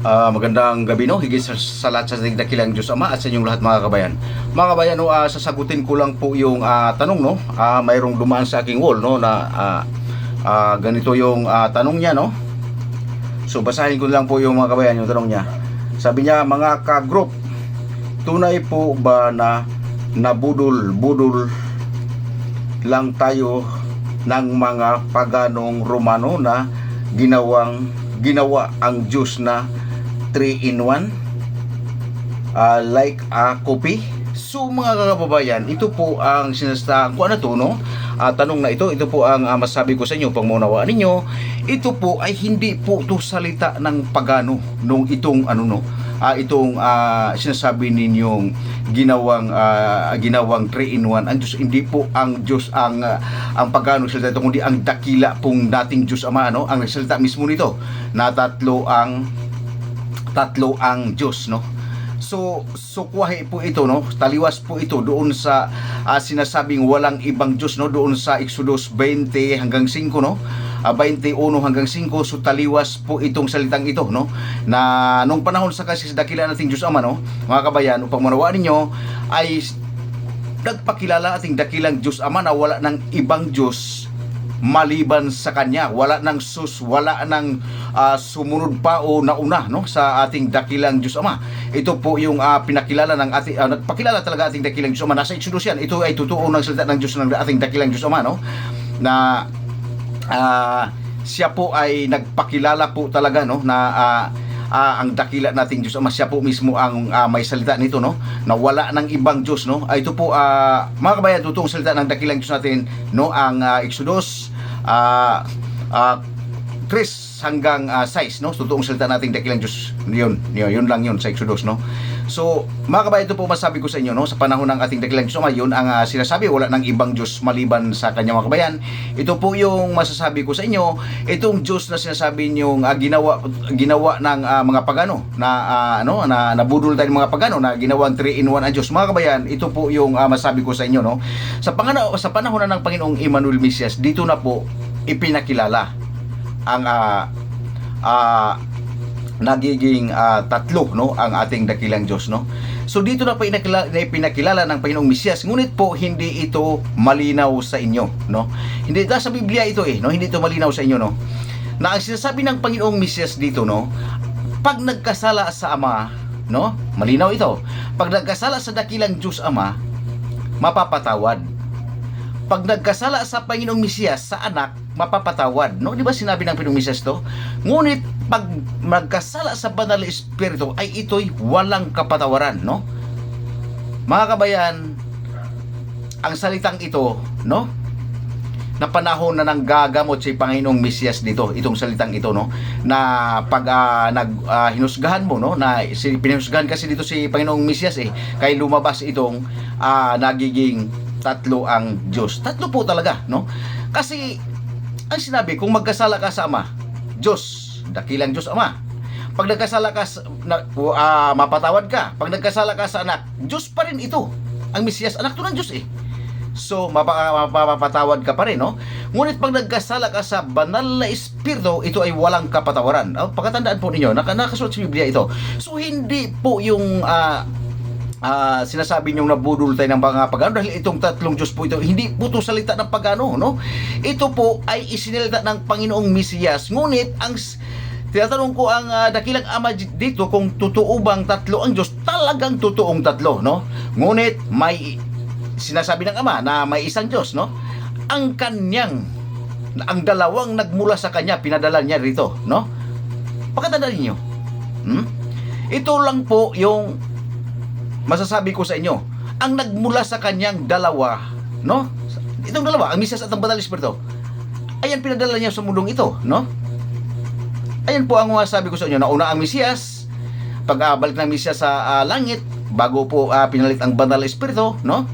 Magandang gabi, no, higit sa lahat sa dakilang Diyos Ama at sa inyong lahat mga kabayan. Mga kabayan, no, sasagutin ko lang po yung tanong, no. Mayroong dumaan sa aking wall, no, na ganito yung tanong niya, no. So basahin ko lang po yung mga kabayan yung tanong niya. Sabi niya, mga ka-group, tunay po ba na nabudol-budol lang tayo ng mga paganong Romano na ginawa ang Diyos na 3-in-1 like a copy? So mga kababayan, ito po ang sinasta ko to, no? Tanong na ito po ang masabi ko sa inyo pang maunawaan ninyo. Ito po ay hindi po to salita ng pagano nung itong itong sinasabi ninyong ginawang 3-in-1 ang Diyos. Hindi po ang Diyos ang pagano salita ito, kundi ang dakila pong dating Diyos Ama, no? Ang nagsalita mismo nito na tatlo ang Diyos, no? So kuwahe po ito, no? Taliwas po ito doon sa sinasabing walang ibang Diyos, no? Doon sa Exodus 20 hanggang 5, no? 21 hanggang 5. So taliwas po itong salitang ito, no? Na nung panahon sa kasi dakila nating Diyos Ama, no? Mga kabayan, upang manawaan ninyo ay nagpakilala ating dakilang Diyos Ama na wala ng ibang Diyos maliban sa Kanya. Wala ng wala ng sumunod pa o nauna, no, sa ating dakilang Diyos Ama. Ito po yung pinakilala ng ating nagpakilala talaga ating dakilang Diyos Ama. Nasa Exodus yan. Ito ay totoo ng salita ng Diyos ng ating dakilang Diyos Ama, no, na siya po ay nagpakilala po talaga, no, na ang dakila nating Diyos Ama. Siya po mismo ang may salita nito, no, na wala ng ibang Diyos, no. Ito po mga kabayan, totoong salita ng dakilang Diyos natin, no, ang Exodus 3 hanggang 6, no. Totoong salita nating dakilang Diyos. Yun lang yun sa Exodus, no. So mga kabayan, ito po masabi ko sa inyo, no, sa panahon ng ating dakilang Diyos Ama, yun ang sinasabi, wala ng ibang Diyos maliban sa Kanya, mga kabayan. Ito po yung masasabi ko sa inyo, itong Diyos na sinasabi niyong ginawa ng mga pagano na na nabudol tayo ng mga pagano na ginawang 3-in-1 ang Diyos. Mga kabayan, ito po yung masabi ko sa inyo, no. Sa panahon na ng Panginoong Emmanuel Mesias, dito na po ipinakilala ang nagiging tatlo, no, ang ating dakilang Diyos, no. So dito na pinakilala ng Panginoong Mesias, ngunit po hindi ito malinaw sa inyo, no. Hindi sa Biblia ito, no, hindi ito malinaw sa inyo, no, na ang sinasabi ng Panginoong Mesias dito, no, pag nagkasala sa Ama, no, malinaw ito, pag nagkasala sa dakilang Diyos Ama, mapapatawad. Pag nagkasala sa Panginoong Mesias sa anak, mapapatawad, no? Di ba sinabi ng Panginoong Mesias to? Ngunit pag magkasala sa Banal na Espiritu ay ito'y walang kapatawaran, no? Mga kabayan, ang salitang ito, no, na panahon na nanggagamot si Panginoong Mesias dito, itong salitang ito, no, na pag hinusgahan mo, no, na pinahusgahan kasi dito si Panginoong Mesias, kaya lumabas itong nagiging tatlo ang Diyos. Tatlo po talaga, no? Kasi ang sinabi, kung magkasala ka sa Ama, Diyos, dakilang Diyos Ama. Pag nagkasala ka mapatawad ka. Pag nagkasala ka sa anak, Diyos pa rin ito. Ang Mesiyas, anak to ng Diyos, So mapapatawad ka pa rin, no? Ngunit pag nagkasala ka sa Banal na Espiritu, ito ay walang kapatawaran. Pagkatandaan po ninyo, nakasulat sa Biblia ito. So hindi po yung sinasabi niyong nabudol tayo ng mga pagano, dahil itong tatlong Diyos po ito, hindi po ito salita ng pagano, no? Ito po ay isinilita ng Panginoong Mesiyas. Ngunit ang tinatanong ko ang dakilang Ama dito, kung totoo bang tatlo ang Diyos? Talagang totoong tatlo, no? Ngunit may sinasabi ng Ama na may isang Diyos, no? Ang dalawang nagmula sa Kanya, pinadala niya rito, no? Pagkatandaan niyo, ito lang po yung masasabi ko sa inyo. Ang nagmula sa Kanyang dalawa, no? Itong dalawa, ang Mesias at ang Banal na Espiritu, ayan, pinadala niya sa mundong ito, no? Ayan po ang masasabi ko sa inyo. Nauna ang Mesias, pagbalik ng Mesias sa langit, bago po pinalit ang Banal na Espiritu, no?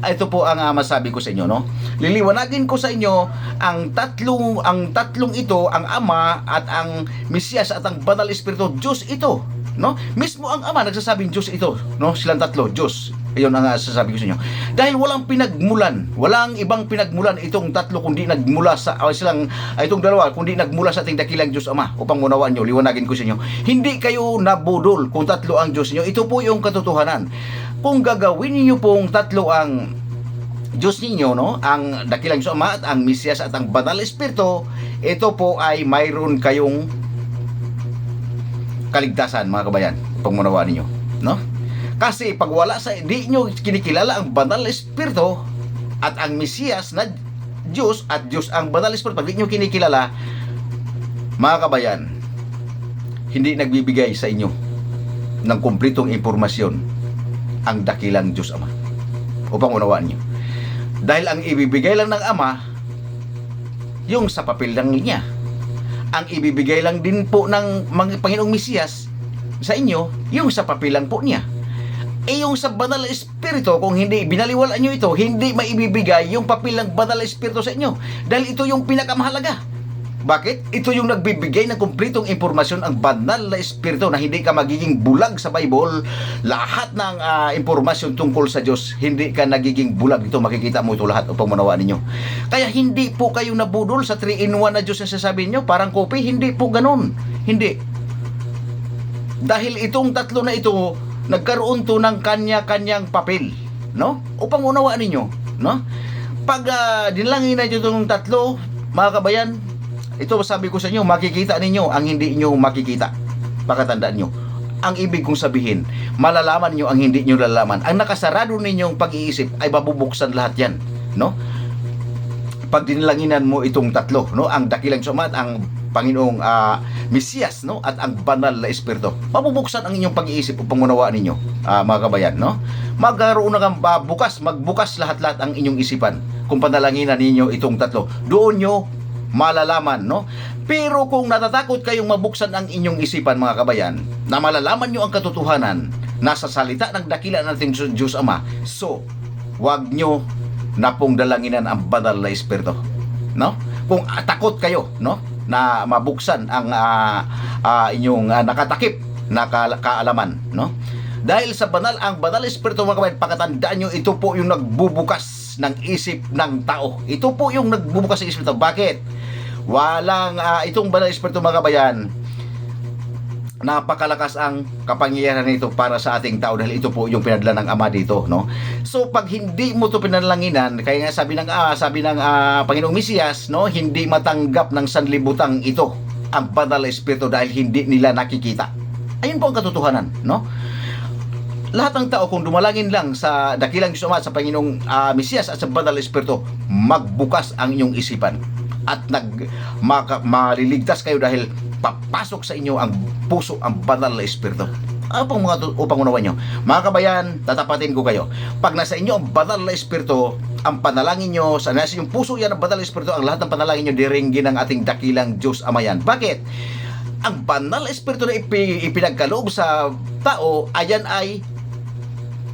Ito po ang masabi ko sa inyo, no? Liliwanagin ko sa inyo ang tatlong ito, ang Ama at ang Mesias at ang Banal na Espiritu, Diyos ito, no? Mismo ang Ama nagsasabing Diyos ito, no? Silang tatlo, Diyos. Iyon ang sasabi ko sa inyo. Dahil walang pinagmulan, walang ibang pinagmulan itong tatlo kundi nagmula sa itong dalawa kundi nagmula sa ating dakilang Diyos Ama. Upang munawaan nyo, liwanagin ko sa inyo. Hindi kayo nabudol kung tatlo ang Diyos niyo. Ito po yung katotohanan. Kung gagawin niyo pong tatlo ang Diyos ninyo, no? Ang dakilang Diyos Ama at ang Mesiyas at ang Banal na Espiritu, ito po ay mayroon kayong kaligtasan, mga kabayan. Upang munawaan niyo, no? Kasi pag wala sa hindi nyo kinikilala ang Banal na Espiritu at ang Mesiyas na Diyos at Diyos ang Banal na Espiritu, pag hindi nyo kinikilala, mga kabayan, hindi nagbibigay sa inyo ng kumpletong impormasyon ang dakilang Diyos Ama. Upang unawaan nyo. Dahil ang ibibigay lang ng Ama, yung sa papel lang niya. Ang ibibigay lang din po ng Panginoong Mesiyas sa inyo, yung sa papel lang po niya. Yung sa Banal na Espiritu, kung hindi binaliwalaan nyo ito, hindi maibibigay yung papel ng Banal na Espiritu sa inyo. Dahil ito yung pinakamahalaga. Bakit? Ito yung nagbibigay ng kumpletong impormasyon ang Banal na Espiritu na hindi ka magiging bulag sa Bible. Lahat ng impormasyon tungkol sa Diyos, hindi ka nagiging bulag. Ito makikita mo ito lahat upang manawaan ninyo. Kaya hindi po kayo nabudol sa 3-in-1 na Diyos na sasabihin nyo, parang kopi. Hindi po ganun. Hindi. Dahil itong tatlo na ito, nagkaroon to ng kanya-kanyang papel, no? Upang unawaan ninyo, no? Pag dinalangin na itong tatlo, mga kabayan, ito sabi ko sa inyo, makikita ninyo ang hindi nyo makikita. Pakatandaan nyo. Ang ibig kong sabihin, malalaman nyo ang hindi nyo lalaman. Ang nakasarado ninyong pag-iisip ay mabubuksan lahat yan, no? Pag dinalanginan mo itong tatlo, no? Ang dakilang Diyos Ama at ang Panginoong Mesiyas, no? At ang Banal na Espiritu, mabubuksan ang inyong pag-iisip upang unawaan ninyo, mga kabayan, no? Magkaroon na magbukas lahat-lahat ang inyong isipan kung panalanginan ninyo itong tatlo. Doon nyo malalaman, no? Pero kung natatakot kayong mabuksan ang inyong isipan, mga kabayan, na malalaman nyo ang katotohanan nasa salita ng dakila nating Diyos Ama, so wag nyo na pong dalanginan ang Banal na Espiritu, no? Kung takot kayo, no, na mabuksan ang inyong nakatakip na kaalaman, no? Dahil sa ang Banal na Espiritu, mga kabayan, pakatandaan nyo, ito po yung nagbubukas ng isip ng tao. Ito po yung nagbubukas ng isip ng tao. Bakit? Walang itong Banal na Espiritu, mga kabayan, napakalakas ang kapangyarihan nito para sa ating tao dahil ito po yung pinadala ng Ama dito, no? So pag hindi mo to pinalanginan, kaya nga sabi ng Panginoong Mesiyas, no, hindi matanggap ng sanlibutang ito ang Banal na Espiritu dahil hindi nila nakikita. Ayun po ang katotohanan, no? Lahat ng tao kung dumalangin lang sa dakilang Diyos Ama, sa Panginoong Mesiyas at sa Banal na Espiritu, magbukas ang inyong isipan at maliligtas kayo dahil papasok sa inyo ang puso, ang Banal na Espiritu. Upang unawan nyo, mga kabayan, tatapatin ko kayo. Pag nasa inyo ang Banal na Espiritu, ang panalangin nyo, sa nasa yung puso yan ang Banal na Espiritu, ang lahat ng panalangin nyo diringgin ng ating dakilang Diyos Ama yan. Bakit? Ang Banal na Espiritu na ipinagkaloob sa tao,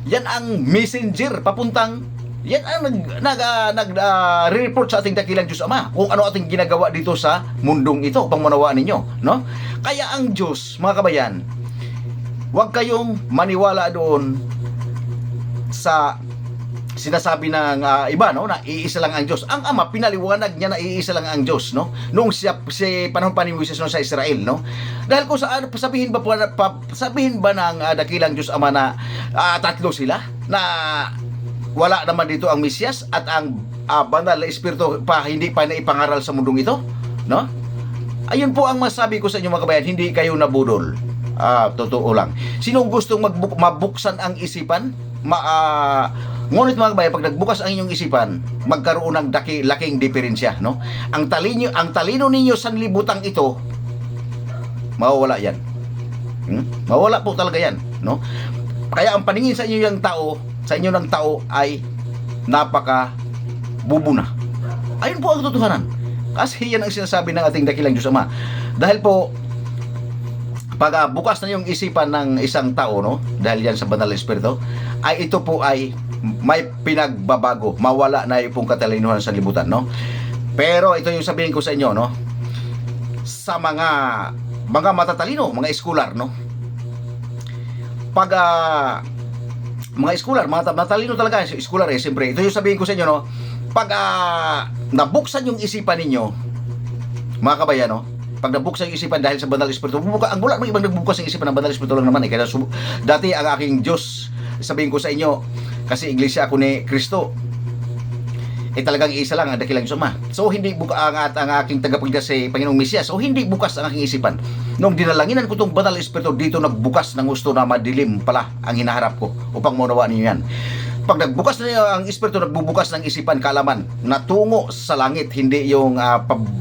yan ang messenger papuntang, yan ang nag-report sa ating dakilang Diyos Ama kung ano ating ginagawa dito sa mundong ito, upang manawaan ninyo, no? Kaya ang Diyos, mga kabayan, huwag kayong maniwala doon sa sinasabi ng iba, no, na iisa lang ang Diyos. Ang Ama, pinaliwanag niya na iisa lang ang Diyos, no? Nung si panahon pa ni Moises, no, sa Israel, no? Dahil kung sabihin ba ng dakilang Diyos Ama na tatlo sila, na wala naman dito ang Mesiyas at ang Banal na Espiritu hindi pa naipangaral sa mundong ito, no? Ayun po ang masabi ko sa inyo, mga kabayan, hindi kayo nabudol. Totoo lang. Sinong gustong mabuksan ang isipan, ngunit mga kabayan, pag nagbukas ang inyong isipan, magkaroon ng laking diferensya, no? Ang talino ninyo sa libutang ito, mawawala yan. Mawawala po talaga yan, no? Kaya ang paningin sa inyo ng tao ay napaka bubuna. Ayun po ang katotohanan. Kasi yan ang sinasabi ng ating dakilang Diyos Ama. Dahil po, pag bukas na yung isipan ng isang tao, no, dahil yan sa Banal na Espiritu, ay ito po ay may pinagbabago, mawala na yung katalinuhan sa libutan, no? Pero ito yung sabihin ko sa inyo, no, sa mga matatalino, mga eskular, no, pag mga scholar, mga matalino talaga, scholar siyempre. Ito yung sabihin ko sa inyo, no, pag nabuksan yung isipan ninyo, mga kabayan, no, pag nabuksan yung isipan dahil sa banal espiritu, ang wala mang ibang nagbubukas ng isipan ng banal espiritu lang naman, kaya dati ang aking Diyos, sabihin ko sa inyo, kasi iglesia ako ni Kristo, talagang isa lang ang dakilang Diyos Ama. So hindi buka ang aking tagapagligtas si Panginoong Mesiyas, o hindi bukas ang aking isipan. Nung dinalanginan ko tong banal espiritu, dito nagbukas ng gusto na madilim pala ang hinaharap ko upang maunawaan niyo yan. Pag nagbukas na niyo ang espiritu, nagbubukas ng isipan, kaalaman na tungo sa langit, hindi yung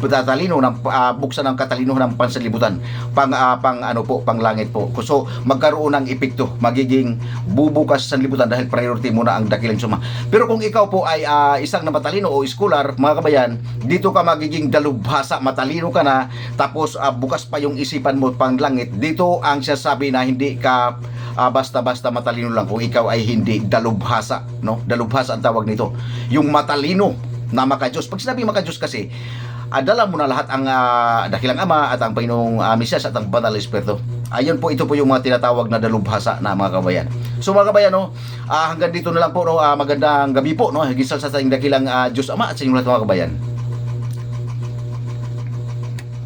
pagtatalino ng buksan ng katalino ng pansanlibutan, pang langit po. So magkaroon ng epekto, magiging bubukas sa sanlibutan dahil priority muna ang dakilang suma. Pero kung ikaw po ay isang na matalino o scholar, mga kabayan, dito ka magiging dalubhasa, matalino ka na, tapos bukas pa yung isipan mo pang langit. Dito ang sasabi na hindi ka basta-basta matalino lang kung ikaw ay hindi dalubhasa, no? Dalubhasa ang tawag nito. Yung matalino na makadiyos. Pag sinabi makadiyos kasi, dala mo na lahat ang dakilang Ama at ang Panginoong Mesiyas at ang Banal Espiritu. Ayun po, ito po yung mga tinatawag na dalubhasa na mga kabayan. So mga kabayan, no, hanggang dito na lang po, no, magandang gabi po, no, gisal sa ating dakilang Diyos Ama at sa inyong lahat mga kabayan.